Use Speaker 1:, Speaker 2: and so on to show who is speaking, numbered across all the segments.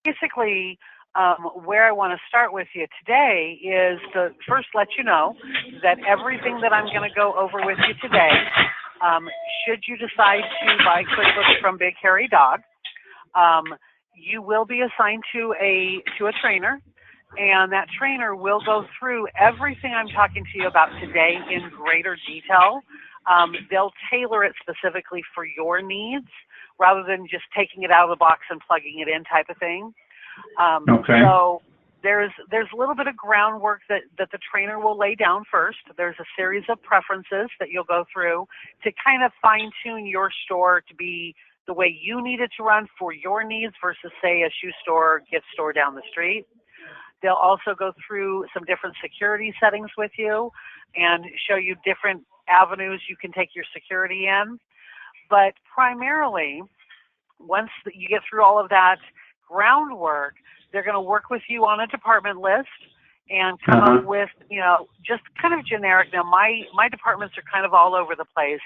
Speaker 1: basically, where I want to start with you today is to first let you know that everything that I'm going to go over with you today, should you decide to buy QuickBooks from Big Hairy Dog, you will be assigned to a trainer, and that trainer will go through everything I'm talking to you about today in greater detail. They'll tailor it specifically for your needs rather than just taking it out of the box and plugging it in type of thing.
Speaker 2: Okay.
Speaker 1: So there's a little bit of groundwork that the trainer will lay down first. There's a series of preferences that you'll go through to kind of fine tune your store to be the way you need it to run for your needs versus, say, a shoe store or gift store down the street. They'll also go through some different security settings with you and show you different avenues you can take your security in. But primarily, once you get through all of that groundwork, they're going to work with you on a department list and come up with, just kind of generic. Now, my departments are kind of all over the place,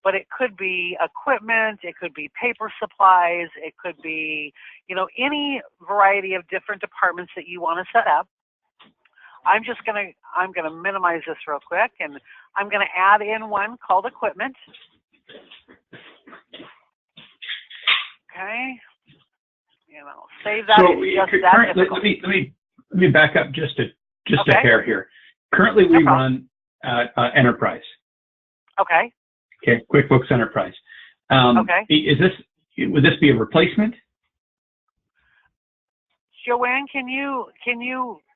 Speaker 1: but it could be equipment, it could be paper supplies, it could be, any variety of different departments that you want to set up. I'm going to minimize this real quick, and I'm going to add in one called equipment. Okay. Save that.
Speaker 2: So let me back up just a hair here. Currently, we run Enterprise.
Speaker 1: Okay.
Speaker 2: Okay, QuickBooks Enterprise.
Speaker 1: Okay.
Speaker 2: Would this be a replacement?
Speaker 1: Joanne, can you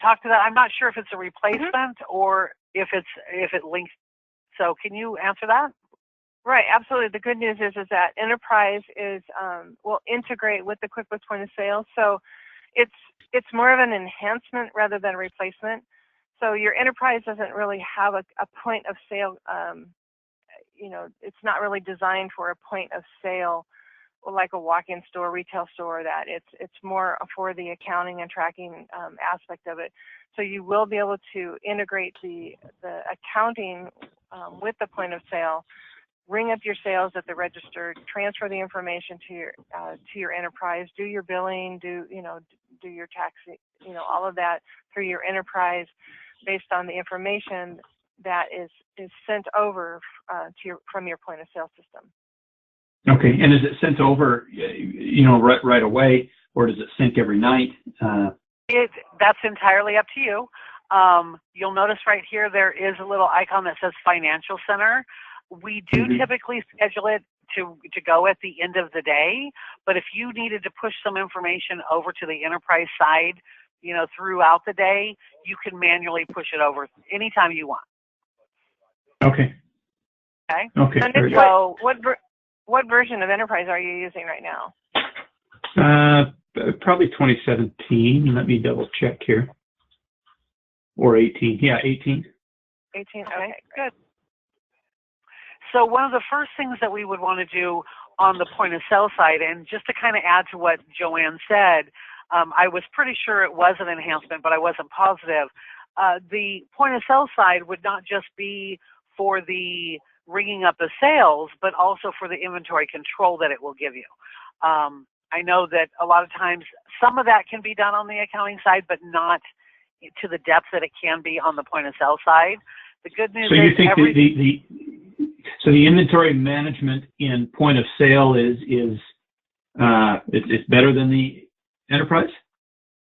Speaker 1: talk to that? I'm not sure if it's a replacement or if it links. So can you answer that?
Speaker 3: Right, absolutely. The good news is that Enterprise will integrate with the QuickBooks Point of Sale. So it's more of an enhancement rather than a replacement. So your Enterprise doesn't really have a point of sale. It's not really designed for a point of sale like a walk-in store, retail store. That it's more for the accounting and tracking aspect of it. So you will be able to integrate the accounting with the point of sale, ring up your sales at the register, transfer the information to your Enterprise, do your billing, do your tax, all of that through your Enterprise based on the information that is sent over from your point of sale system.
Speaker 2: Okay, and is it sent over, right away, or does it sync every night?
Speaker 1: That's entirely up to you. You'll notice right here there is a little icon that says Financial Center. We do typically schedule it to go at the end of the day, but if you needed to push some information over to the Enterprise side, throughout the day, you can manually push it over anytime you want.
Speaker 2: Okay.
Speaker 1: Okay.
Speaker 2: Okay.
Speaker 3: So what version of Enterprise are you using right now?
Speaker 2: Probably 2017. Let me double check here. Or 18. Yeah, 18.
Speaker 3: 18. Okay, good.
Speaker 1: So one of the first things that we would want to do on the point of sale side, and just to kind of add to what Joanne said, I was pretty sure it was an enhancement, but I wasn't positive. The point of sale side would not just be for the ringing up the sales, but also for the inventory control that it will give you. I know that a lot of times some of that can be done on the accounting side, but not to the depth that it can be on the point of sale side. The good news is
Speaker 2: you think so the inventory management in point of sale is better than the Enterprise?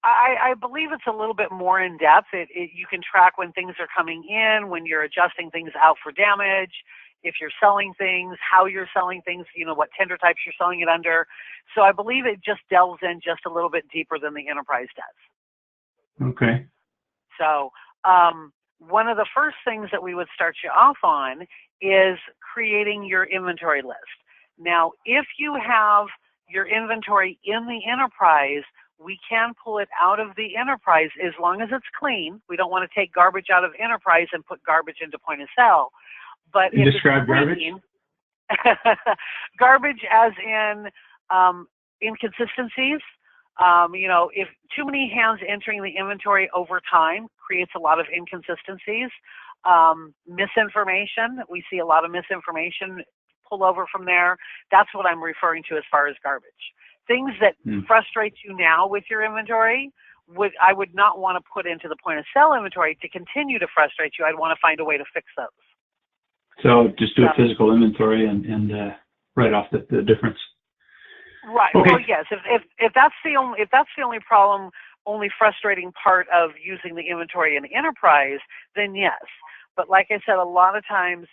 Speaker 1: I believe it's a little bit more in depth. You can track when things are coming in, when you're adjusting things out for damage, if you're selling things, how you're selling things, what tender types you're selling it under. So I believe it just delves in just a little bit deeper than the Enterprise does.
Speaker 2: Okay.
Speaker 1: So one of the first things that we would start you off on is creating your inventory list. Now, if you have your inventory in the Enterprise, we can pull it out of the Enterprise as long as it's clean. We don't want to take garbage out of Enterprise and put garbage into point of sale. But if
Speaker 2: describe garbage?
Speaker 1: Garbage as in inconsistencies. If too many hands entering the inventory over time creates a lot of inconsistencies. Misinformation, we see a lot of misinformation pull over from there. That's what I'm referring to as far as garbage. Things that frustrate you now with your inventory, I would not want to put into the point of sale inventory to continue to frustrate you. I'd want to find a way to fix those.
Speaker 2: So just do a physical inventory and write off the difference.
Speaker 1: Right.
Speaker 2: Okay.
Speaker 1: Well, yes. If that's the only problem, only frustrating part of using the inventory in enterprise, then yes. But like I said, a lot of times,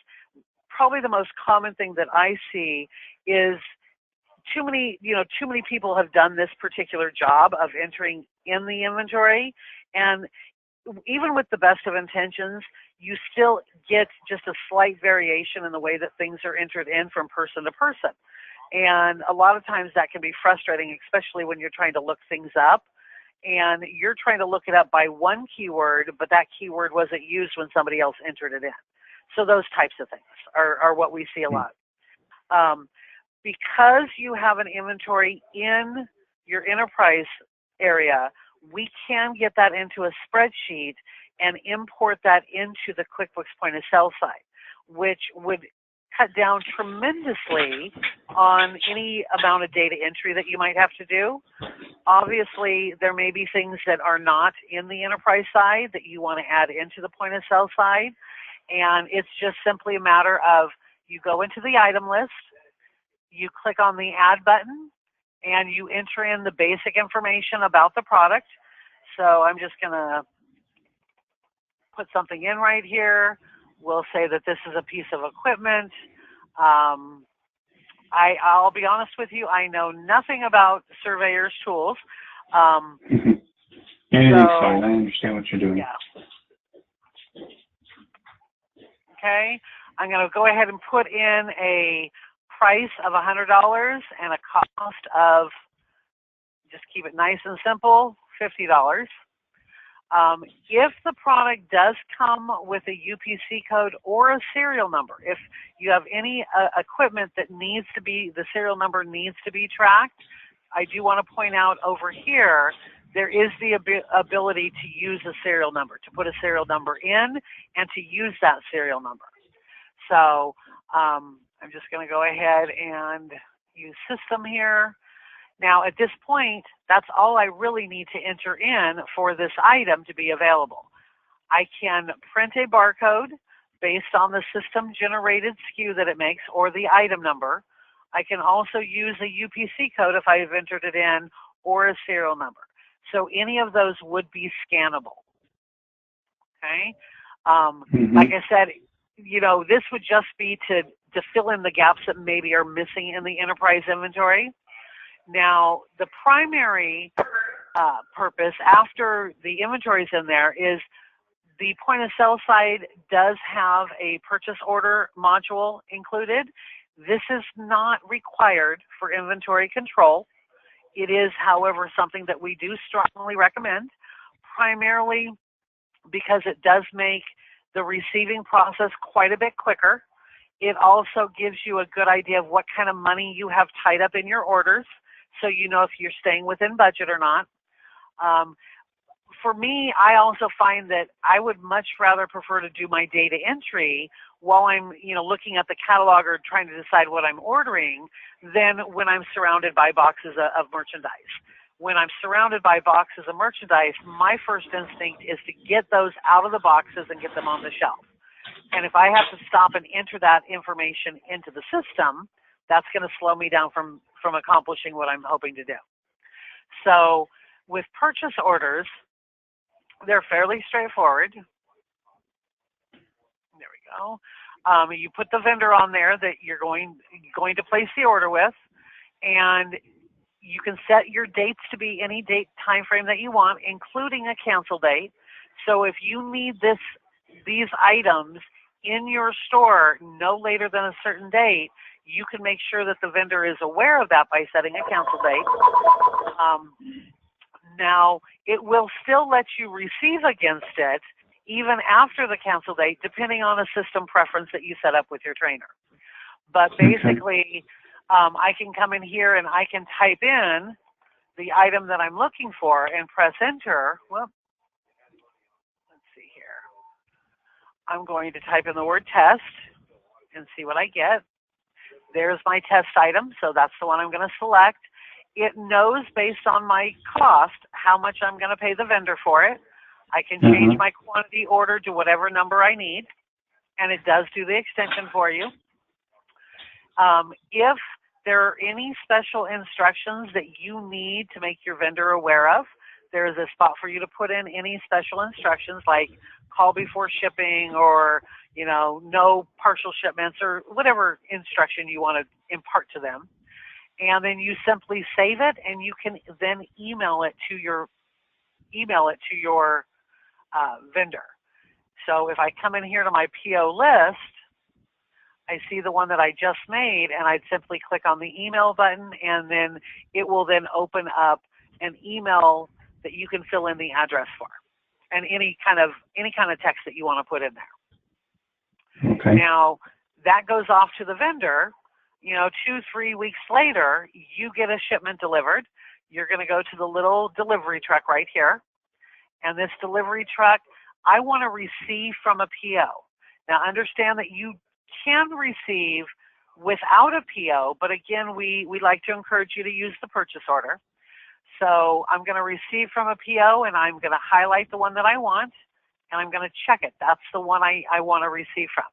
Speaker 1: probably the most common thing that I see is too many people have done this particular job of entering in the inventory, and even with the best of intentions, you still get just a slight variation in the way that things are entered in from person to person. And a lot of times that can be frustrating, especially when you're trying to look things up and you're trying to look it up by one keyword, but that keyword wasn't used when somebody else entered it in. So those types of things are what we see a lot. Because you have an inventory in your enterprise area, we can get that into a spreadsheet and import that into the QuickBooks point of sale site, which would cut down tremendously on any amount of data entry that you might have to do. Obviously, there may be things that are not in the enterprise side that you want to add into the point of sale side, and it's just simply a matter of you go into the item list, you click on the add button, and you enter in the basic information about the product. So I'm just going to put something in right here. We'll say that this is a piece of equipment. I'll be honest with you, I know nothing about Surveyor's tools.
Speaker 2: Anything's fine. I understand what you're doing.
Speaker 1: Yeah. Okay. I'm going to go ahead and put in a price of $100 and a cost of, just keep it nice and simple, $50. If the product does come with a UPC code or a serial number, if you have any equipment that needs to be, the serial number needs to be tracked, I do want to point out over here, there is the ability to use a serial number, to put a serial number in and to use that serial number. So I'm just going to go ahead and use system here. Now, at this point, that's all I really need to enter in for this item to be available. I can print a barcode based on the system-generated SKU that it makes or the item number. I can also use a UPC code if I've entered it in or a serial number. So any of those would be scannable. Okay? Like I said, this would just be to fill in the gaps that maybe are missing in the enterprise inventory. Now, the primary purpose after the inventory is in there is the point of sale side does have a purchase order module included. This is not required for inventory control. It is, however, something that we do strongly recommend, primarily because it does make the receiving process quite a bit quicker. It also gives you a good idea of what kind of money you have tied up in your orders, so you know if you're staying within budget or not. For me, I also find that I would much rather prefer to do my data entry while I'm, looking at the catalog or trying to decide what I'm ordering than when I'm surrounded by boxes of merchandise. When I'm surrounded by boxes of merchandise, my first instinct is to get those out of the boxes and get them on the shelf. And if I have to stop and enter that information into the system, that's going to slow me down from accomplishing what I'm hoping to do. So with purchase orders, they're fairly straightforward. There we go. You put the vendor on there that you're going to place the order with, and you can set your dates to be any date time frame that you want, including a cancel date. So if you need these items in your store no later than a certain date, you can make sure that the vendor is aware of that by setting a cancel date. Now, it will still let you receive against it even after the cancel date, depending on a system preference that you set up with your trainer. But basically, I can come in here and I can type in the item that I'm looking for and press enter. Well, let's see here. I'm going to type in the word test and see what I get. There's my test item, so that's the one I'm going to select. it knows based on my cost how much I'm going to pay the vendor for it. I can change my quantity order to whatever number I need, and it does do the extension for you. If there are any special instructions that you need to make your vendor aware of, there is a spot for you to put in any special instructions like call before shipping, or, you know, no partial shipments, or whatever instruction you want to impart to them. And then you simply save it, and you can then email it to your vendor. So if I come in here to my PO list, I see the one that I just made, and I'd simply click on the email button, and then it will then open up an email that you can fill in the address for, and any kind of text that you want to put in there.
Speaker 2: Okay.
Speaker 1: Now that goes off to the vendor. You know, 2-3 weeks later, you get a shipment delivered. You're going to go to the little delivery truck right here, and this delivery truck, I want to receive from a PO. Now understand that you can receive without a PO, but again, we like to encourage you to use the purchase order. So I'm going to receive from a PO, and I'm going to highlight the one that I want, and I'm going to check it. That's the one I want to receive from.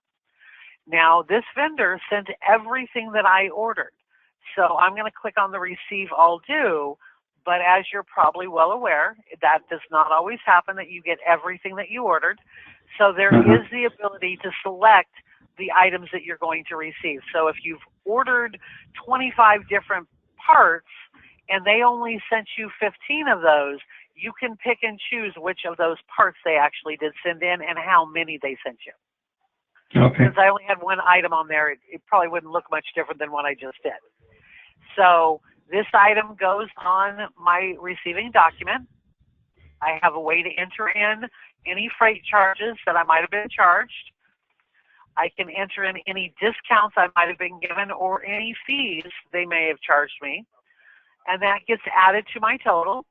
Speaker 1: Now, this vendor sent everything that I ordered. So I'm going to click on the Receive All Due, but as you're probably well aware, that does not always happen, that you get everything that you ordered. So there is the ability to select the items that you're going to receive. So if you've ordered 25 different parts and they only sent you 15 of those, you can pick and choose which of those parts they actually did send in and how many they sent you.
Speaker 2: Okay.
Speaker 1: Since I only had one item on there, it probably wouldn't look much different than what I just did. So this item goes on my receiving document. I have a way to enter in any freight charges that I might have been charged. I can enter in any discounts I might have been given or any fees they may have charged me, and that gets added to my total.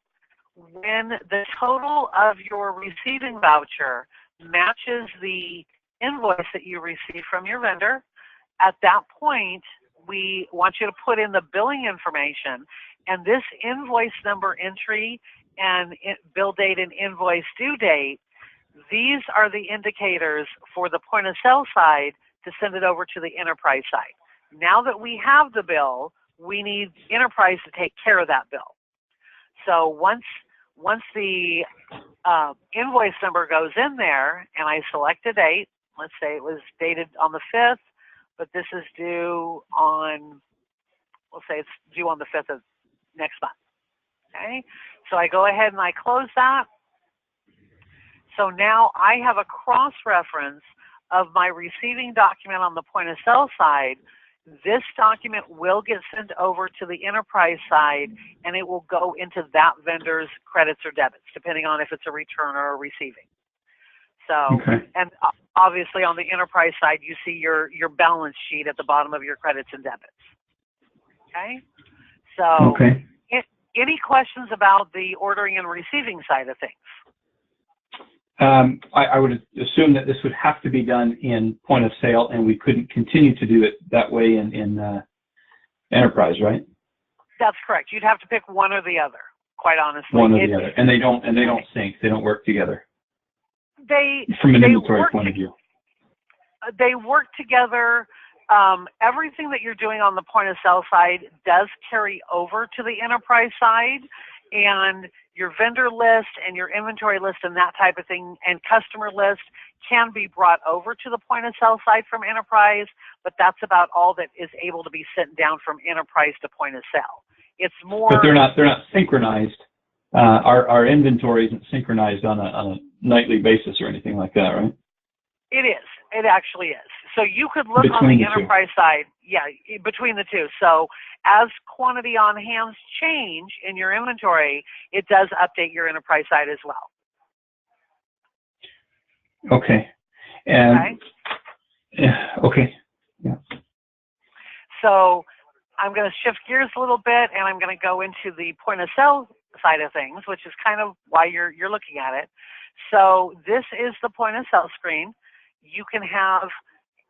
Speaker 1: When the total of your receiving voucher matches the invoice that you receive from your vendor, at that point, we want you to put in the billing information, and this invoice number entry and bill date and invoice due date, these are the indicators for the point of sale side to send it over to the enterprise side. Now that we have the bill, we need enterprise to take care of that bill. So once the invoice number goes in there and I select a date, let's say it was dated on the 5th, but this is due on, we'll say it's due on the 5th of next month. Okay, so I go ahead and I close that. So now I have a cross-reference of my receiving document on the point of sale side. This document will get sent over to the enterprise side, and it will go into that vendor's credits or debits, depending on if it's a return or a receiving. So, and obviously on the enterprise side, you see your balance sheet at the bottom of your credits and debits. Okay? So, any questions about the ordering and receiving side of things?
Speaker 2: I would assume that this would have to be done in point of sale, and we couldn't continue to do it that way in enterprise, right?
Speaker 1: That's correct. You'd have to pick one or the other, quite honestly.
Speaker 2: One or the other, and they don't sync. They don't work together.
Speaker 1: From
Speaker 2: an inventory point of view.
Speaker 1: They work together. Everything that you're doing on the point of sale side does carry over to the enterprise side, and your vendor list and your inventory list and that type of thing and customer list can be brought over to the point of sale side from enterprise, but that's about all that is able to be sent down from enterprise to point of sale. It's more.
Speaker 2: But they're not synchronized. Our inventory isn't synchronized on a nightly basis or anything like that, right?
Speaker 1: It is. It actually is. So you could look on the enterprise side, between the two. So as quantity on hands change in your inventory, it does update your enterprise side as well.
Speaker 2: Okay. And okay. Yeah.
Speaker 1: So I'm going to shift gears a little bit, and I'm going to go into the point of sale side of things, which is kind of why you're looking at it. So this is the point of sale screen. You can have,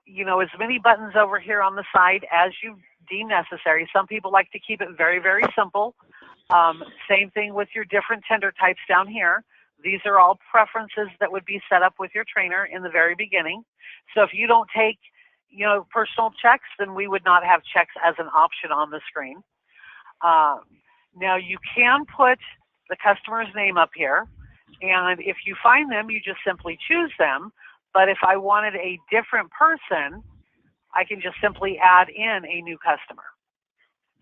Speaker 1: as many buttons over here on the side as you deem necessary. Some people like to keep it very, very simple. Same thing with your different tender types down here. These are all preferences that would be set up with your trainer in the very beginning. So if you don't take, personal checks, then we would not have checks as an option on the screen. Now you can put the customer's name up here, and if you find them, you just simply choose them. But if I wanted a different person, I can just simply add in a new customer.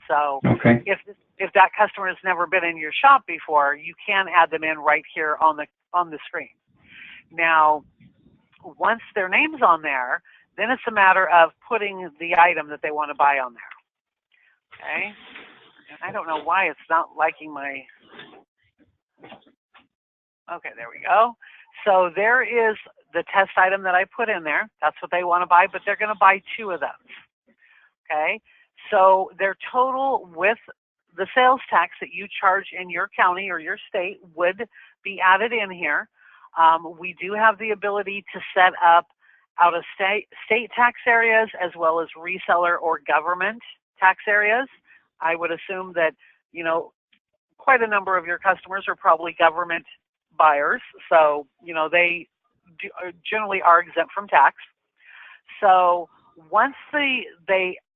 Speaker 1: So
Speaker 2: okay.
Speaker 1: if that customer has never been in your shop before, you can add them in right here on the screen. Now, once their name's on there, then it's a matter of putting the item that they want to buy on there. Okay? And I don't know why it's not liking my... Okay, there we go. So there is the test item that I put in there. That's what they want to buy, but they're going to buy 2 of those. Okay? So their total with the sales tax that you charge in your county or your state would be added in here. We do have the ability to set up out-of-state tax areas as well as reseller or government tax areas. I would assume that, quite a number of your customers are probably government buyers, so, they generally are exempt from tax. So once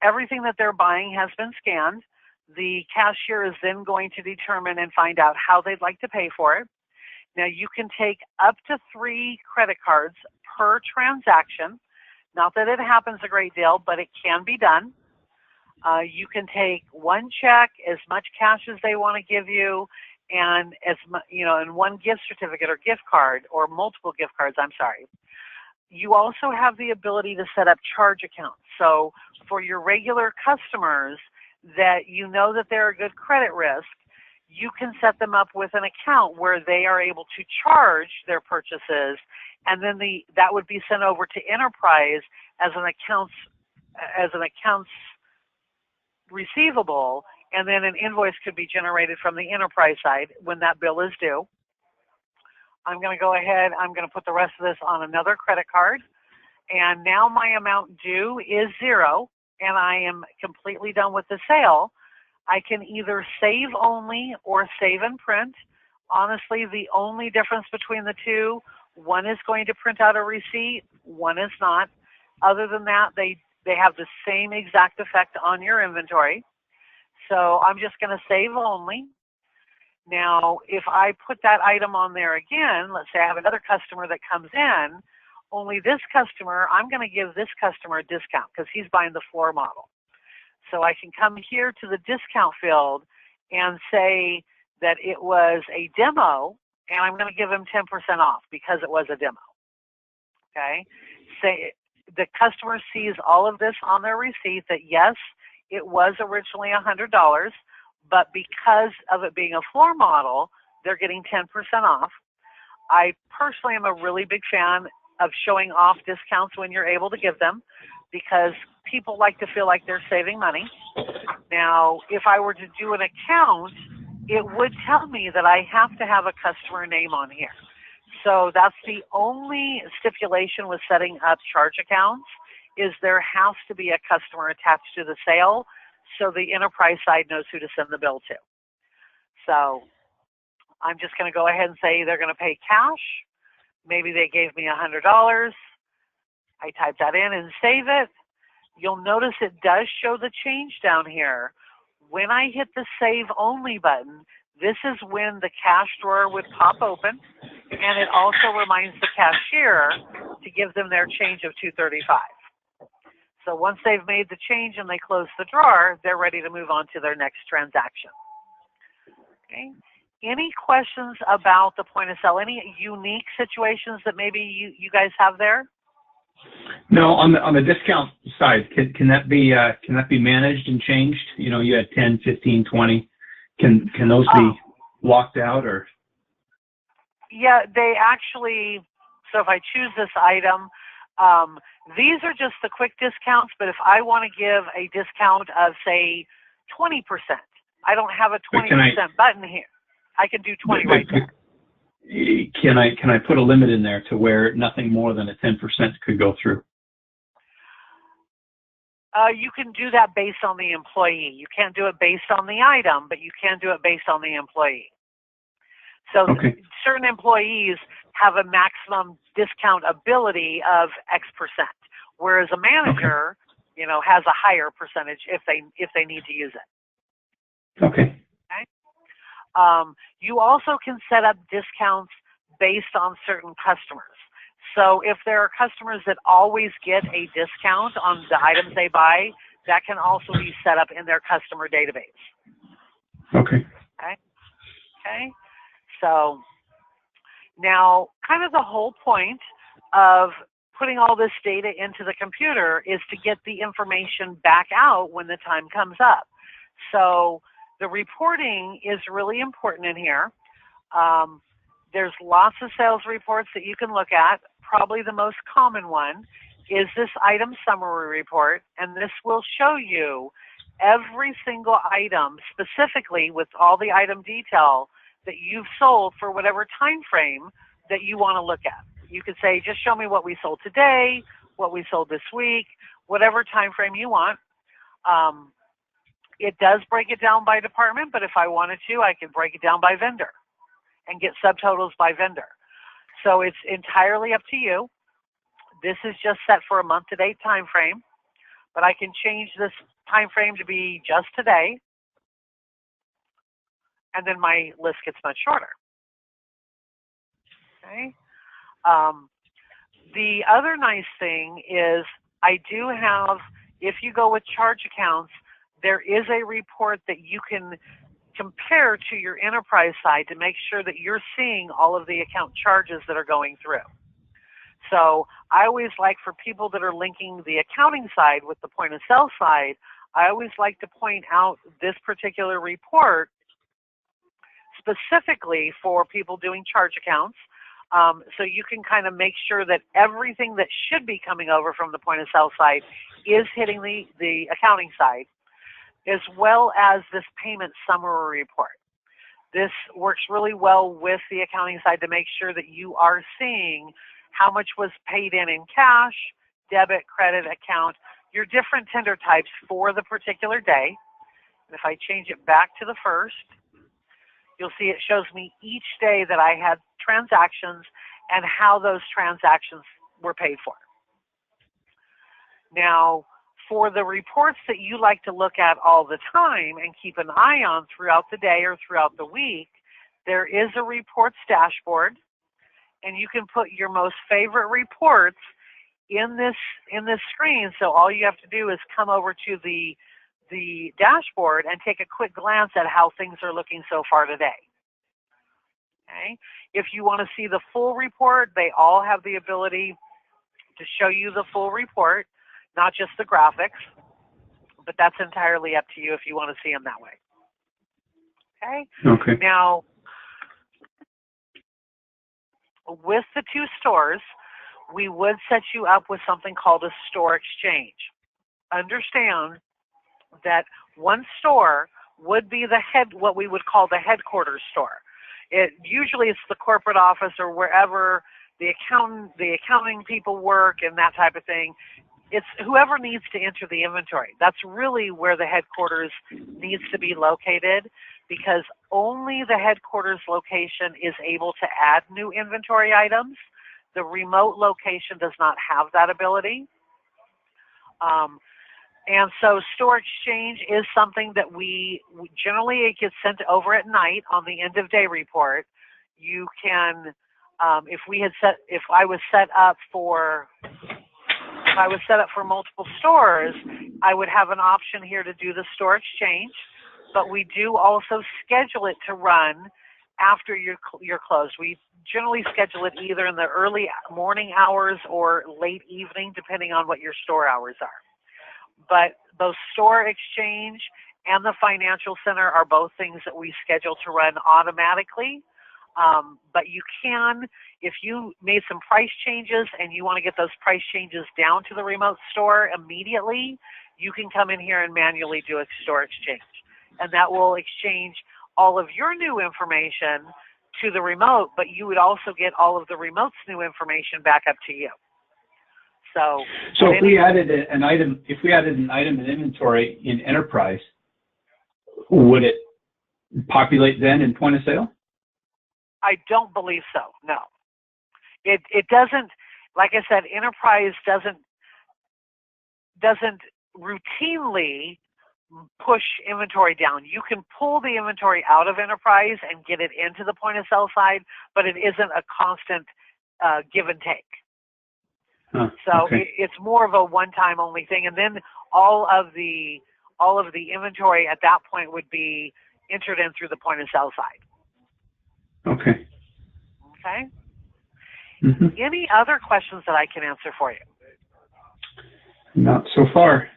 Speaker 1: everything that they're buying has been scanned, the cashier is then going to determine and find out how they'd like to pay for it. Now you can take up to 3 credit cards per transaction. Not that it happens a great deal, but it can be done. You can take 1 check, as much cash as they want to give you, and and 1 gift certificate or gift card, or multiple gift cards, I'm sorry. You also have the ability to set up charge accounts. So for your regular customers that that they're a good credit risk, you can set them up with an account where they are able to charge their purchases, and then that would be sent over to Enterprise as an accounts receivable, and then an invoice could be generated from the Enterprise side when that bill is due. I'm going to go ahead, I'm going to put the rest of this on another credit card, and now my amount due is 0, and I am completely done with the sale. I can either save only or save and print. Honestly, the only difference between the two, one is going to print out a receipt, one is not. Other than that, they have the same exact effect on your inventory. So I'm just going to save only. Now, if I put that item on there again, let's say I have another customer that comes in, only this customer, I'm going to give this customer a discount because he's buying the floor model. So I can come here to the discount field and say that it was a demo, and I'm going to give him 10% off because it was a demo. Okay? Say the customer sees all of this on their receipt that yes, it was originally $100, but because of it being a floor model, they're getting 10% off. I personally am a really big fan of showing off discounts when you're able to give them, because people like to feel like they're saving money. Now, if I were to do an account, it would tell me that I have to have a customer name on here. So that's the only stipulation with setting up charge accounts, is there has to be a customer attached to the sale so the Enterprise side knows who to send the bill to. So I'm just going to go ahead and say they're going to pay cash. Maybe they gave me $100. I type that in and save it. You'll notice it does show the change down here. When I hit the Save Only button, this is when the cash drawer would pop open, and it also reminds the cashier to give them their change of $235. So once they've made the change and they close the drawer, they're ready to move on to their next transaction. Okay. Any questions about the point of sale? Any unique situations that maybe you guys have there?
Speaker 2: No, on the discount side, can that be managed and changed? You had 10, 15, 20. Can those be locked out, or?
Speaker 1: Yeah, they actually. So if I choose this item, these are just the quick discounts. But if I want to give a discount of say 20%, I don't have a 20% button here. I can do 20 right there.
Speaker 2: Can I put a limit in there to where nothing more than a 10% could go through?
Speaker 1: You can do that based on the employee. You can't do it based on the item, but you can do it based on the employee. So certain employees have a maximum discount ability of X percent, whereas a manager, you know, has a higher percentage if they need to use it.
Speaker 2: Okay.
Speaker 1: You also can set up discounts based on certain customers. So if there are customers that always get a discount on the items they buy, that can also be set up in their customer database.
Speaker 2: Okay.
Speaker 1: Okay. So now kind of the whole point of putting all this data into the computer is to get the information back out when the time comes up. So the reporting is really important in here. There's lots of sales reports that you can look at. Probably the most common one is this item summary report, and this will show you every single item specifically with all the item detail that you've sold for whatever time frame that you want to look at. You could say, just show me what we sold today, what we sold this week, whatever time frame you want. It does break it down by department, but if I wanted to, I could break it down by vendor and get subtotals by vendor. So it's entirely up to you. This is just set for a month-to-date time frame, but I can change this time frame to be just today, and then my list gets much shorter. Okay. The other nice thing is I do have, if you go with charge accounts, there is a report that you can compare to your enterprise side to make sure that you're seeing all of the account charges that are going through. So I always like, for people that are linking the accounting side with the point of sale side, I always like to point out this particular report specifically for people doing charge accounts. So you can kind of make sure that everything that should be coming over from the point of sale side is hitting the accounting side, as well as this payment summary report. This works really well with the accounting side to make sure that you are seeing how much was paid in cash, debit, credit, account, your different tender types for the particular day. And if I change it back to the first, you'll see it shows me each day that I had transactions and how those transactions were paid for. Now, for the reports that you like to look at all the time and keep an eye on throughout the day or throughout the week, there is a reports dashboard, and you can put your most favorite reports in this screen. So all you have to do is come over to the dashboard and take a quick glance at how things are looking so far today. Okay. If you want to see the full report, they all have the ability to show you the full report, not just the graphics, but that's entirely up to you if you want to see them that way. Okay.
Speaker 2: Okay.
Speaker 1: Now, with the two stores, we would set you up with something called a store exchange. Understand that one store would be what we would call the headquarters store. Usually it's the corporate office or wherever the accounting people work and that type of thing. It's whoever needs to enter the inventory. That's really where the headquarters needs to be located, because only the headquarters location is able to add new inventory items. The remote location does not have that ability. And so store exchange is something that we generally, it gets sent over at night on the end of day report. You can, if I was set up for multiple stores, I would have an option here to do the store exchange, but we do also schedule it to run after you're closed. We generally schedule it either in the early morning hours or late evening, depending on what your store hours are. But both store exchange and the financial center are both things that we schedule to run automatically. But you can, if you made some price changes and you want to get those price changes down to the remote store immediately, you can come in here and manually do a store exchange. And that will exchange all of your new information to the remote, but you would also get all of the remote's new information back up to you. So
Speaker 2: if we added an item, in inventory in enterprise, would it populate then in point of sale?
Speaker 1: I don't believe so. No, it doesn't. Like I said, enterprise doesn't routinely push inventory down. You can pull the inventory out of enterprise and get it into the point of sale side, but it isn't a constant give and take. So it's more of a one-time only thing, and then all of the inventory at that point would be entered in through the point of sale side.
Speaker 2: Okay.
Speaker 1: Okay.
Speaker 2: Mm-hmm.
Speaker 1: Any other questions that I can answer for you?
Speaker 2: Not so far.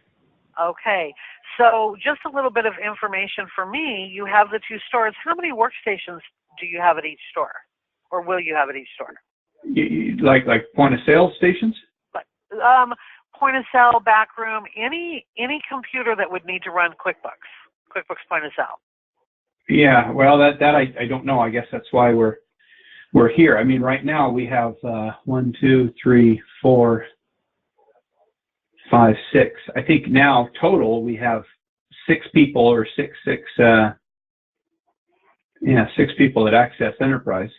Speaker 1: Okay. So just a little bit of information for me. You have the 2 stores. How many workstations do you have at each store, or will you have at each store?
Speaker 2: Like point of sale stations?
Speaker 1: Point of sale, back room, any computer that would need to run QuickBooks point of sale.
Speaker 2: Yeah, well, that I don't know. I guess that's why we're here. I mean, right now we have 1, 2, 3, 4, 5, 6. I think now total we have 6 people, or 6 people that access enterprise.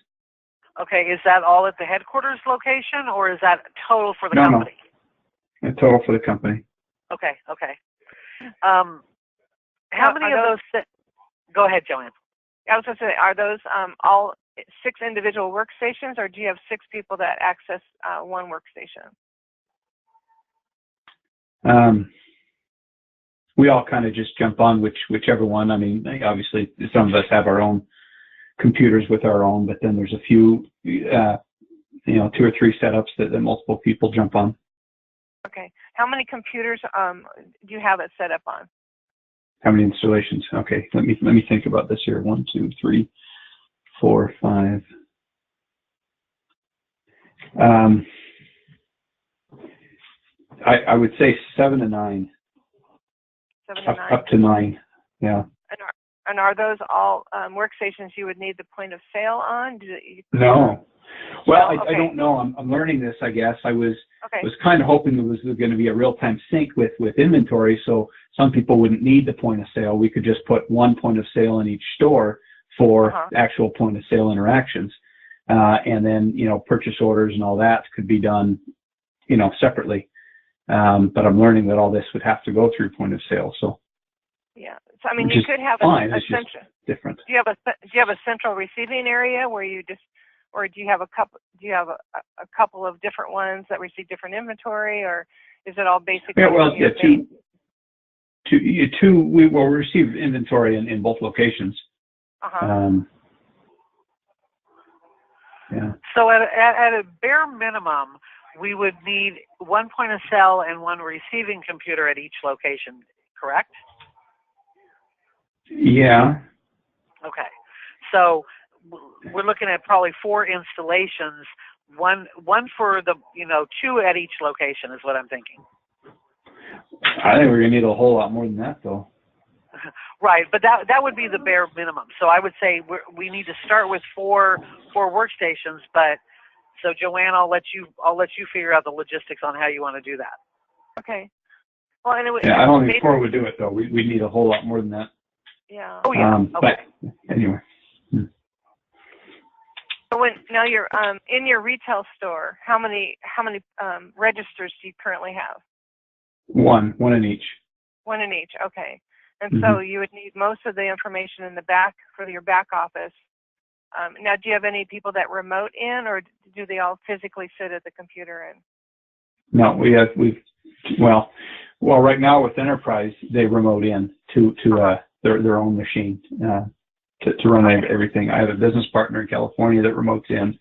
Speaker 1: Okay, is that all at the headquarters location, or is that total for the company?
Speaker 2: No, total for the company.
Speaker 1: Okay. How many of those? Go ahead, Joanne.
Speaker 3: I was going to say, are those all 6 individual workstations, or do you have 6 people that access one workstation?
Speaker 2: We all kind of just jump on whichever one. I mean, obviously, some of us have our own computers with our own, but then there's a few, 2 or 3 setups that multiple people jump on.
Speaker 3: Okay. How many computers do you have it set up on?
Speaker 2: How many installations? Okay, let me think about this here. 1, 2, 3, 4, 5. I would say 7 to 9.
Speaker 3: 7 to 9.
Speaker 2: Up to 9. Yeah.
Speaker 3: And are those all workstations you would need the point of sale on?
Speaker 2: No. Well,
Speaker 3: okay.
Speaker 2: I don't know. I'm learning this, I guess. I was kind of hoping there was going to be a real-time sync with inventory, so some people wouldn't need the point of sale. We could just put one point of sale in each store for actual point of sale interactions. And then, purchase orders and all that could be done, separately. But I'm learning that all this would have to go through point of sale. So
Speaker 3: yeah. So I mean, you could have a central.
Speaker 2: Different.
Speaker 3: Do you have a central receiving area where you just, or do you have a couple? Do you have a couple of different ones that receive different inventory, or is it all basically?
Speaker 2: Yeah. Well, yeah. Two. We will receive inventory in both locations. Yeah.
Speaker 1: So at a bare minimum, we would need one point of sale and one receiving computer at each location, correct?
Speaker 2: Yeah.
Speaker 1: Okay. So we're looking at probably 4 installations, one for the, 2 at each location is what I'm thinking.
Speaker 2: I think we're going to need a whole lot more than that, though.
Speaker 1: Right, but that would be the bare minimum. So I would say we need to start with four workstations. But so Joanne, I'll let you figure out the logistics on how you want to do that.
Speaker 3: Okay. Well, and
Speaker 2: I don't think 4 would do it, though. We need a whole lot more than that.
Speaker 3: Yeah.
Speaker 1: Oh yeah. Okay.
Speaker 2: But anyway.
Speaker 3: So now you're in your retail store, how many registers do you currently have?
Speaker 2: One in each.
Speaker 3: One in each. Okay. And so you would need most of the information in the back for your back office. Now, do you have any people that remote in, or do they all physically sit at the computer in?
Speaker 2: No, well, right now with Enterprise, they remote in to their own machine to run everything. I have a business partner in California that remotes in,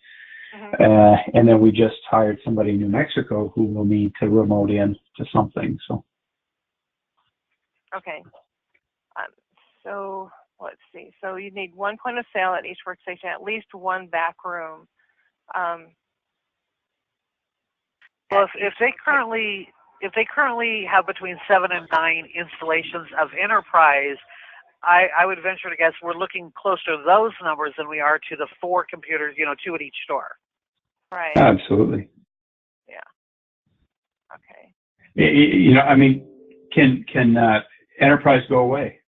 Speaker 2: and then we just hired somebody in New Mexico who will need to remote in to something. So.
Speaker 3: Okay. So let's see. So you need one point of sale at each workstation, at least one back room.
Speaker 1: Well, if they currently have between 7 and 9 installations of Enterprise, I would venture to guess we're looking closer to those numbers than we are to the 4 computers, 2 at each store.
Speaker 3: Right.
Speaker 2: Absolutely.
Speaker 3: Yeah.
Speaker 2: You know, I mean, can enterprise go away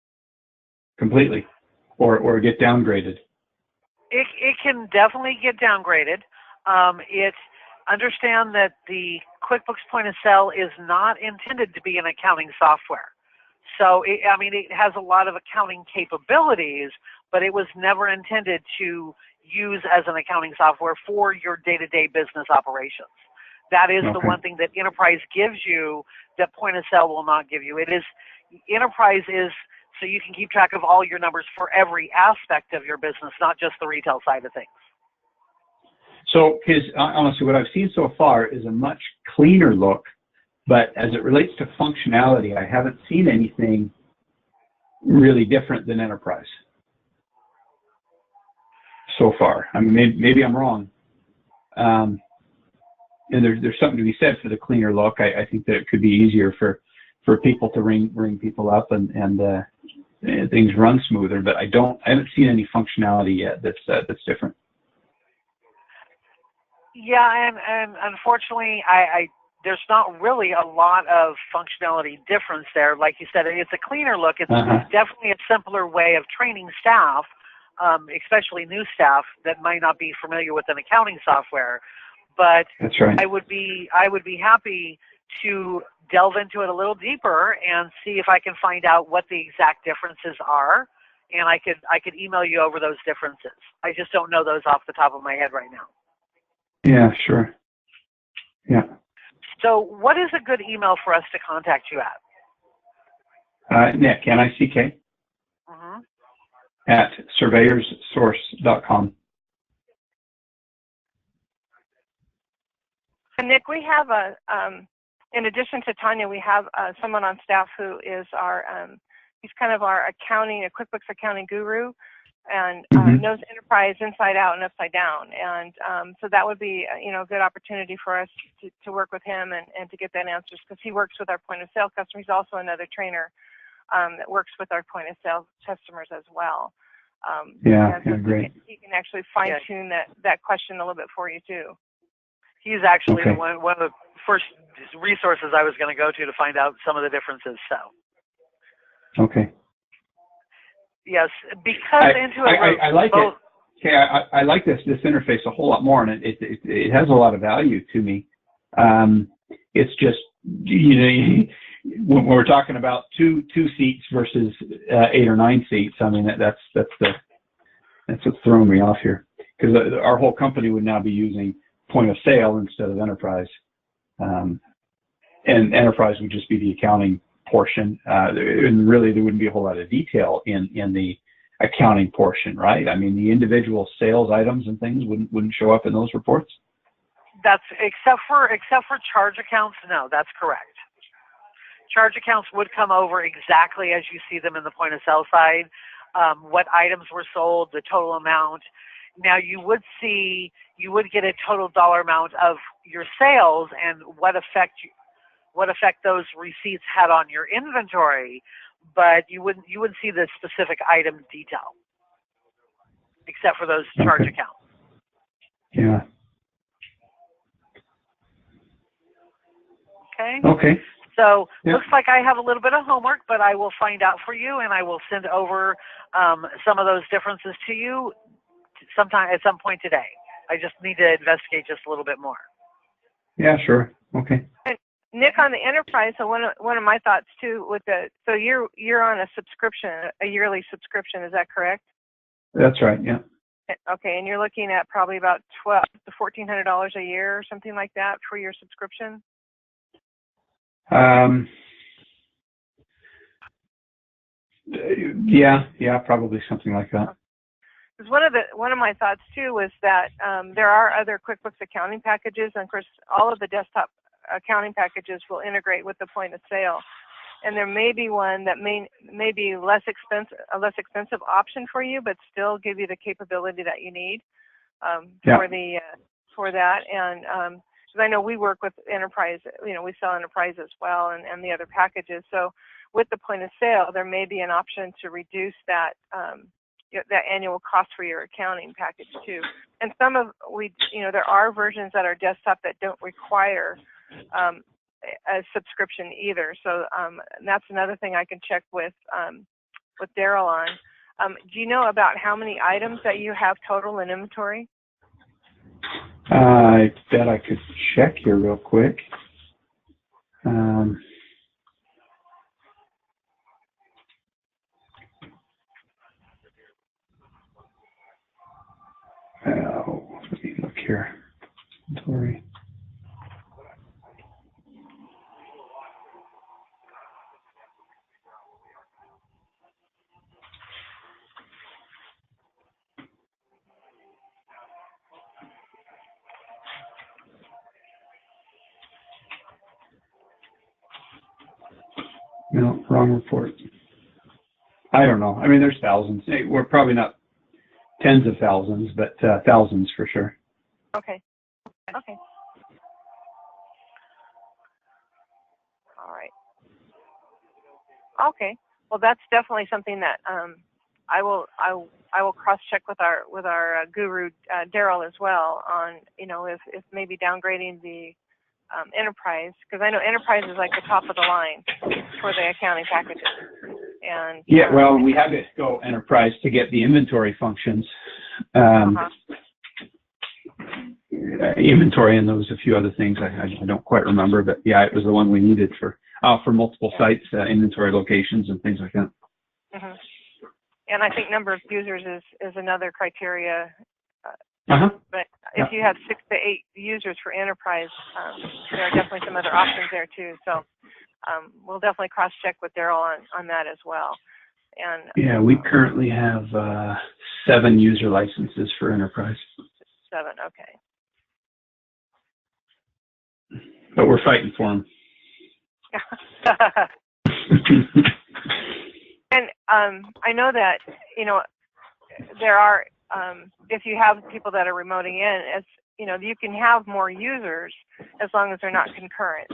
Speaker 2: completely, or get downgraded?
Speaker 1: It can definitely get downgraded. Understand that the QuickBooks Point of Sale is not intended to be an accounting software. So, it has a lot of accounting capabilities, but it was never intended to use as an accounting software for your day-to-day business operations. That is the one thing that Enterprise gives you that Point of Sale will not give you. Enterprise is so you can keep track of all your numbers for every aspect of your business, not just the retail side of things.
Speaker 2: So, because honestly, what I've seen so far is a much cleaner look, but as it relates to functionality, I haven't seen anything really different than Enterprise so far. I mean, maybe I'm wrong. And there's something to be said for the cleaner look. I think that it could be easier for people to ring people up and things run smoother. But I haven't seen any functionality yet that's different.
Speaker 1: Yeah, and unfortunately, there's not really a lot of functionality difference there. Like you said, it's a cleaner look. It's definitely a simpler way of training staff, especially new staff that might not be familiar with an accounting software. But
Speaker 2: that's right.
Speaker 1: I would be happy to delve into it a little deeper and see if I can find out what the exact differences are, and I could email you over those differences. I just don't know those off the top of my head right now.
Speaker 2: Yeah, sure. Yeah.
Speaker 1: So what is a good email for us to contact you at?
Speaker 2: Nick, N-I-C-K, at surveyorsource.com.
Speaker 3: And Nick, we have in addition to Tanya, we have someone on staff who is he's kind of our a QuickBooks accounting guru, and knows Enterprise inside out and upside down. And so that would be, a good opportunity for us to work with him and to get that answers, because he works with our point of sale customers. He's also another trainer that works with our point of sale customers as well. So
Speaker 2: great.
Speaker 3: He can actually fine tune that question a little bit for you too.
Speaker 1: He's actually one of the first resources I was going to go to find out some of the differences. So.
Speaker 2: Okay.
Speaker 1: Yes, because Intuit.
Speaker 2: I like it. Okay, I like this interface a whole lot more, and it has a lot of value to me. It's just when we're talking about two seats versus 8 or 9 seats. I mean that's what's throwing me off here, because our whole company would now be using Point of Sale instead of Enterprise, and Enterprise would just be the accounting portion, and really there wouldn't be a whole lot of detail in the accounting portion, right? I mean, the individual sales items and things wouldn't show up in those reports.
Speaker 1: That's except for charge accounts. No, that's correct. Charge accounts would come over exactly as you see them in the point of sale side. What items were sold, the total amount. Now you would get a total dollar amount of your sales and what effect those receipts had on your inventory, but you wouldn't see the specific item detail, except for those charge accounts.
Speaker 2: Yeah.
Speaker 1: Okay. So looks like I have a little bit of homework, but I will find out for you, and I will send over some of those differences to you at some point today. I just need to investigate just a little bit more.
Speaker 2: Yeah, sure. Okay.
Speaker 3: Nick, on the Enterprise, so one of my thoughts too so you're on a subscription, a yearly subscription, is that correct?
Speaker 2: That's right. Yeah.
Speaker 3: Okay, and you're looking at probably about $1,200 to $1,400 a year or something like that for your subscription.
Speaker 2: Yeah, probably something like that.
Speaker 3: Because one of my thoughts too was that there are other QuickBooks accounting packages, and of course all of the desktop accounting packages will integrate with the point of sale, and there may be one that may be a less expensive option for you, but still give you the capability that you need for that. And because I know we work with Enterprise, we sell Enterprise as well, and the other packages. So with the point of sale, there may be an option to reduce that annual cost for your accounting package too. And there are versions that are desktop that don't require a subscription either. So that's another thing I can check with Daryl on. Do you know about how many items that you have total in inventory?
Speaker 2: I bet I could check here real quick. Let me look here. Inventory. No, wrong report. I don't know. I mean, there's thousands. We're probably not tens of thousands, but thousands for sure.
Speaker 3: Okay. Okay. All right. Okay. Well, that's definitely something that I will cross-check with our guru Daryl as well on, you know, if maybe downgrading the enterprise, because I know enterprise is like the top of the line for the accounting packages. And
Speaker 2: yeah, well, we had to go enterprise to get the inventory functions, inventory, and there was a few other things I don't quite remember, but yeah, it was the one we needed for multiple sites, inventory locations, and things like that.
Speaker 3: Mm-hmm. And I think number of users is another criteria. But if you have 6 to 8 users for enterprise, there are definitely some other options there too. So we'll definitely cross-check with Daryl on that as well. And
Speaker 2: yeah, we currently have 7 user licenses for enterprise.
Speaker 3: 7, okay.
Speaker 2: But we're fighting for them.
Speaker 3: And I know that, you know, there are, if you have people that are remoting in, as you know, you can have more users as long as they're not concurrent.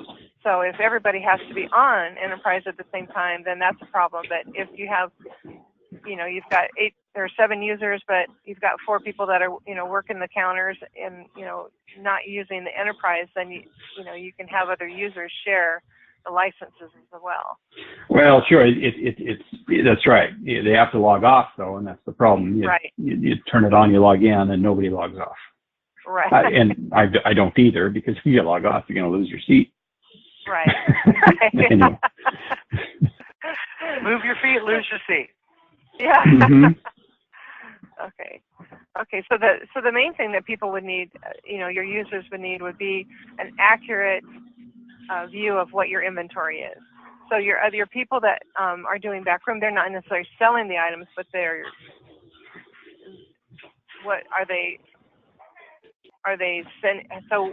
Speaker 3: So if everybody has to be on enterprise at the same time, then that's a problem. But if you have, you know, you've got 8 or 7 users, but you've got 4 people that are, you know, working the counters and, you know, not using the enterprise, then you know, you can have other users share the licenses as well.
Speaker 2: Well, sure, that's right. They have to log off though, and that's the problem.
Speaker 3: Right.
Speaker 2: You turn it on, you log in, and nobody logs off.
Speaker 3: Right.
Speaker 2: And I don't either, because if you log off, you're going to lose your seat.
Speaker 3: Right.
Speaker 2: Anyway.
Speaker 1: Move your feet, lose your seat.
Speaker 3: Yeah.
Speaker 2: Mm-hmm.
Speaker 3: Okay. Okay. So the main thing that people would need, you know, your users would need, would be an accurate view of what your inventory is. So your people that are doing backroom, they're not necessarily selling the items, but they're, what are they? Are they so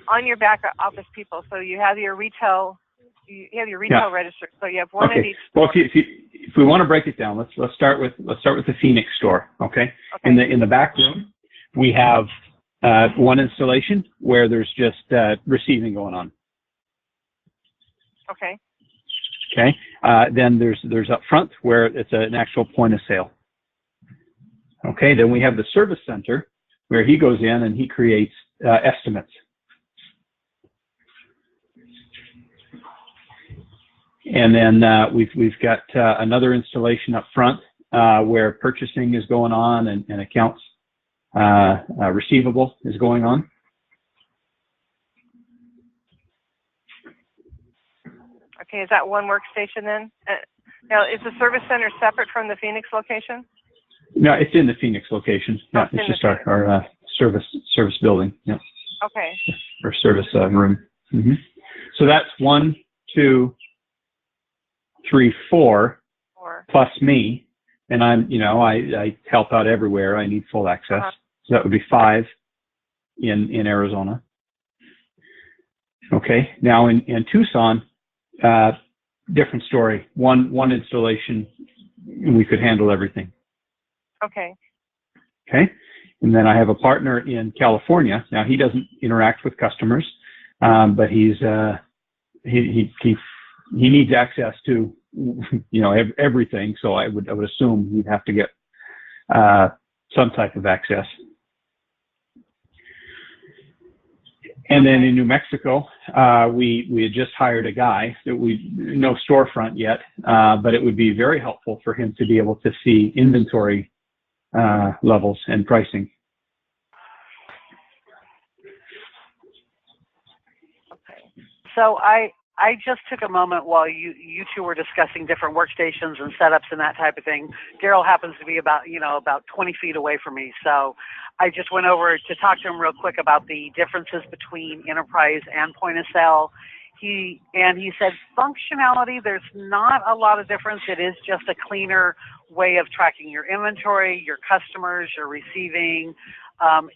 Speaker 3: on your back office people? So you have your retail. You have your retail register. So you have one at each store.
Speaker 2: Well, if we want to break it down, let's start with the Phoenix store. Okay. In the back room, we have one installation where there's just receiving going on.
Speaker 3: Okay.
Speaker 2: Okay. Then there's up front where it's an actual point of sale. Okay. Then we have the service center where he goes in and he creates estimates. And then we've got another installation up front where purchasing is going on and accounts receivable is going on.
Speaker 3: Okay, is that one workstation then? Now, is the service center separate from the Phoenix location?
Speaker 2: No, it's in the Phoenix location. Yeah, it's just our service building. Yeah.
Speaker 3: Okay.
Speaker 2: Or service room. Mm-hmm. So that's 1, 2, 3, 4, plus me, and I'm, you know, I help out everywhere. I need full access. So that would be 5 in Arizona. Okay. Now in Tucson, different story. One installation, we could handle everything.
Speaker 3: Okay.
Speaker 2: Okay. And then I have a partner in California. Now he doesn't interact with customers, but he needs access to, you know, everything. So I would assume he'd have to get some type of access. And then in New Mexico, we had just hired a guy that no storefront yet, but it would be very helpful for him to be able to see inventory levels and pricing.
Speaker 1: Okay. So I just took a moment while you two were discussing different workstations and setups and that type of thing. Daryl happens to be about 20 feet away from me, so I just went over to talk to him real quick about the differences between enterprise and point of sale. He said functionality, there's not a lot of difference. It is just a cleaner way of tracking your inventory, your customers, your receiving.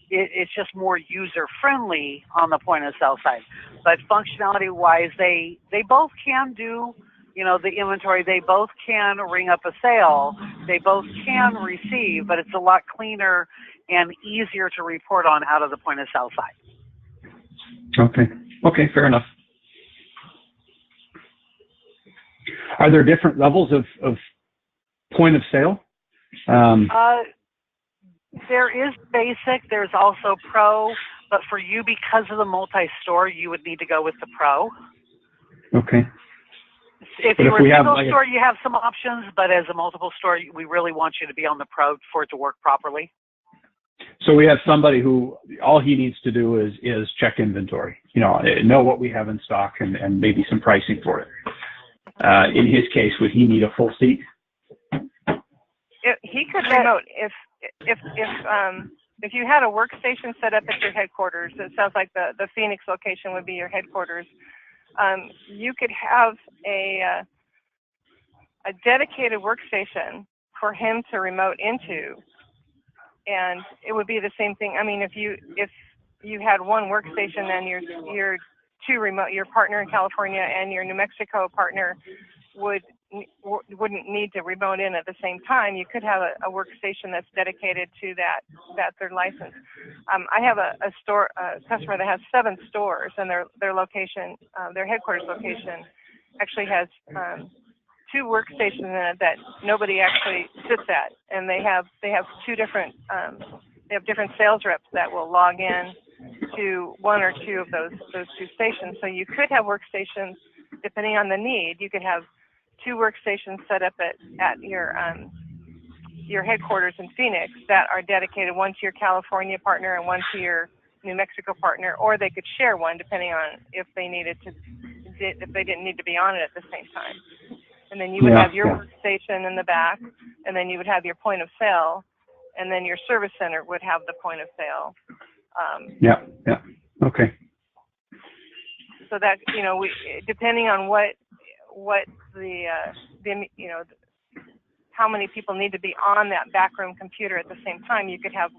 Speaker 1: It's just more user-friendly on the point of sale side. But functionality-wise, they both can do, the inventory. They both can ring up a sale. They both can receive, but it's a lot cleaner and easier to report on out of the point of sale side.
Speaker 2: Okay, fair enough. Are there different levels of point of sale?
Speaker 1: There is basic, there's also pro, but for you, because of the multi-store, you would need to go with the pro.
Speaker 2: Okay.
Speaker 1: If you were a single store, you have some options, but as a multiple store, we really want you to be on the pro for it to work properly.
Speaker 2: So we have somebody who all he needs to do is check inventory, know what we have in stock and maybe some pricing for it. In his case, would he need a full seat?
Speaker 3: He could remote if you had a workstation set up at your headquarters. It sounds like the Phoenix location would be your headquarters. You could have a dedicated workstation for him to remote into, and it would be the same thing. I mean, if you had one workstation and your two remote, your partner in California and your New Mexico partner wouldn't need to remote in at the same time. You could have a workstation that's dedicated to that third license. I have a customer that has 7 stores, and their location, their headquarters location, actually has 2 workstations in it that nobody actually sits at, and they have 2 different they have different sales reps that will log in to 1 or 2 of those 2 stations. So you could have workstations depending on the need. You could have 2 workstations set up at your headquarters in Phoenix that are dedicated, one to your California partner and one to your New Mexico partner, or they could share one depending on if they didn't need to be on it at the same time. And then you would have your workstation in the back, and then you would have your point of sale, and then your service center would have the point of sale.
Speaker 2: Okay.
Speaker 3: So that, depending on what the how many people need to be on that backroom computer at the same time, you could have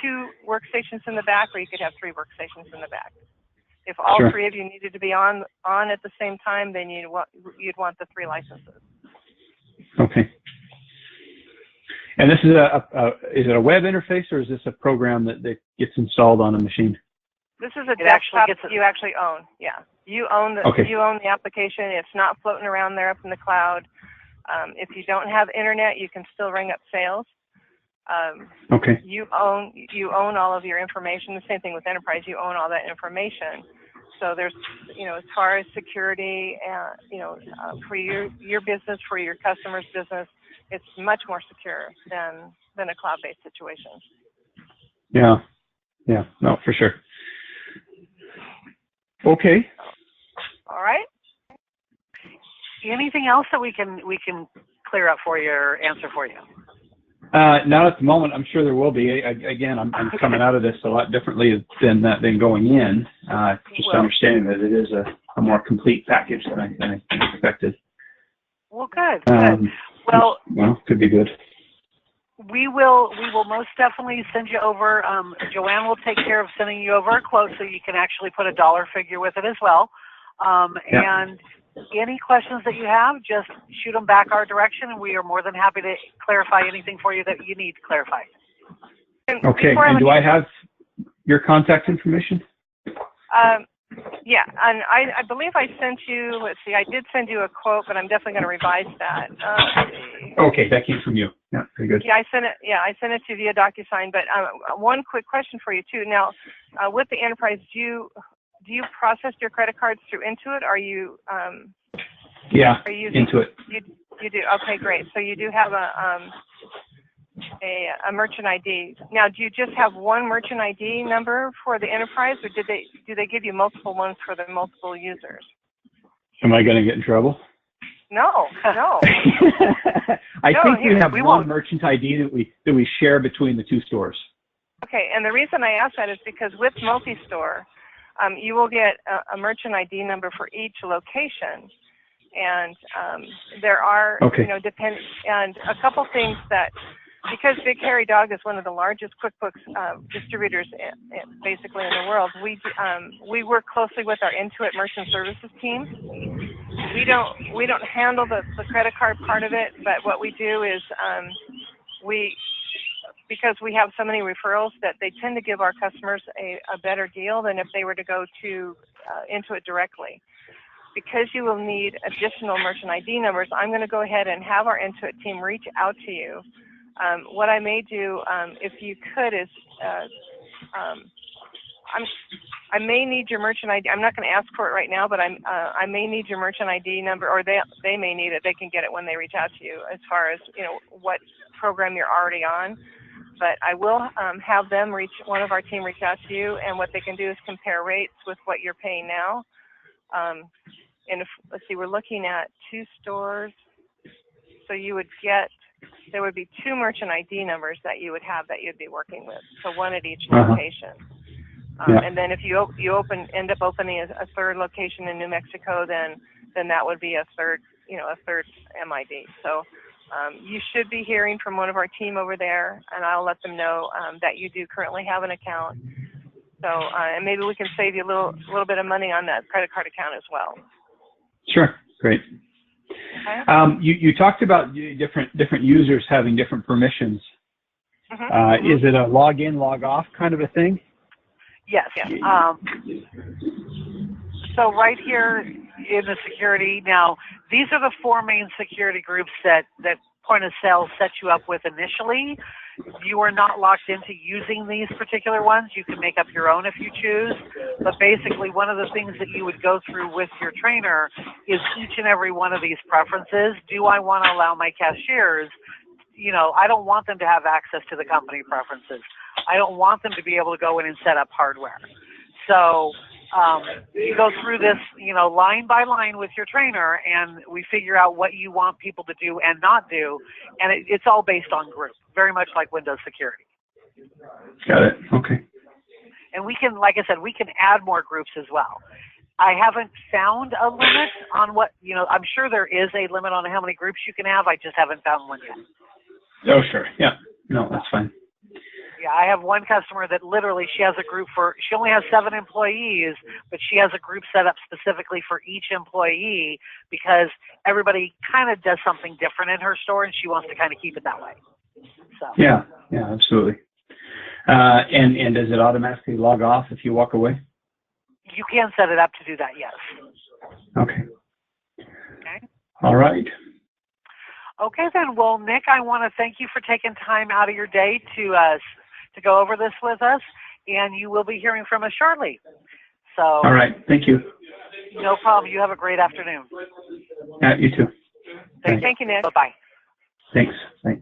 Speaker 3: 2 workstations in the back, or you could have 3 workstations in the back. If all 3 of you needed to be on at the same time, then you'd want the 3 licenses.
Speaker 2: Okay. And this is is it a web interface, or is this a program that gets installed on a machine?
Speaker 3: This is a desktop you actually own. Yeah, you own the application. It's not floating around there up in the cloud. If you don't have internet, you can still ring up sales. You own all of your information. The same thing with enterprise. You own all that information. So there's, as far as security, for your business, for your customer's business, it's much more secure than a cloud-based situation.
Speaker 2: Yeah, no, for sure. Okay.
Speaker 1: All right. Anything else that we can clear up for you or answer for you?
Speaker 2: Not at the moment. I'm sure there will be. Again, I'm coming out of this a lot differently than going in. Just understanding that it is a more complete package than I expected.
Speaker 1: Well, good. Well,
Speaker 2: could be good.
Speaker 1: We will most definitely send you over. Joanne will take care of sending you over a quote so you can actually put a dollar figure with it as well. And any questions that you have, just shoot them back our direction, and we are more than happy to clarify anything for you that you need clarified.
Speaker 2: Okay, and do I have your contact information?
Speaker 3: Yeah, and I believe I sent you, let's see, I did send you a quote, but I'm definitely going to revise that. Let's see.
Speaker 2: Okay, that came from you. Yeah, very good.
Speaker 3: Yeah, I sent it to you via DocuSign, but one quick question for you too. Now, with the enterprise, do you process your credit cards through Intuit? Are you are you using
Speaker 2: Intuit?
Speaker 3: You do. Okay, great. So you do have a merchant ID. Now, do you just have one merchant ID number for the enterprise, or do they give you multiple ones for the multiple users?
Speaker 2: Am I going to get in trouble?
Speaker 3: No.
Speaker 2: I think we have one merchant ID that we share between the two stores.
Speaker 3: Okay, and the reason I ask that is because with multi-store, you will get a merchant ID number for each location, and there are, and a couple things that, because Big Hairy Dog is one of the largest QuickBooks distributors basically in the world, we work closely with our Intuit Merchant Services team. We don't handle the credit card part of it, but what we do is because we have so many referrals, that they tend to give our customers a better deal than if they were to go to Intuit directly. Because you will need additional merchant ID numbers, I'm going to go ahead and have our Intuit team reach out to you. What I may do, if you could, is I may need your merchant ID. I'm not going to ask for it right now, but I may need your merchant ID number, or they may need it. They can get it when they reach out to you, as far as what program you're already on. But I will have them one of our team reach out to you, and what they can do is compare rates with what you're paying now. And let's see, we're looking at 2 stores, so there would be 2 merchant ID numbers that you would have that you'd be working with, so one at each location. And then if you end up opening a third location in New Mexico, then that would be a third MID. So you should be hearing from one of our team over there, and I'll let them know that you do currently have an account. So and maybe we can save you a little bit of money on that credit card account as well.
Speaker 2: Sure, great.
Speaker 3: Okay.
Speaker 2: You talked about different users having different permissions. Is it a log in, log off kind of a thing?
Speaker 1: Yes. So right here in the security, now these are the 4 main security groups that Point of Sale set you up with initially. You are not locked into using these particular ones. You can make up your own if you choose. But basically, one of the things that you would go through with your trainer is each and every one of these preferences. Do I want to allow my cashiers, I don't want them to have access to the company preferences. I don't want them to be able to go in and set up hardware. So you go through this, line by line with your trainer, and we figure out what you want people to do and not do, and it's all based on group, very much like Windows Security.
Speaker 2: Got it. Okay.
Speaker 1: And we can, like I said, we can add more groups as well. I haven't found a limit on what, I'm sure there is a limit on how many groups you can have. I just haven't found one yet.
Speaker 2: Oh, sure. Yeah. No, that's fine.
Speaker 1: Yeah, I have one customer that literally she has a group she only has 7 employees, but she has a group set up specifically for each employee because everybody kind of does something different in her store, and she wants to kind of keep it that way. So. Yeah,
Speaker 2: absolutely. And does it automatically log off if you walk away?
Speaker 1: You can set it up to do that, yes.
Speaker 2: Okay. All right.
Speaker 1: Okay, then. Well, Nick, I want to thank you for taking time out of your day to go over this with us, and you will be hearing from us shortly. So.
Speaker 2: All right. Thank you.
Speaker 1: No problem. You have a great afternoon.
Speaker 2: Yeah, you too.
Speaker 3: Thank you, Nick.
Speaker 1: Bye-bye.
Speaker 2: Thanks. Bye.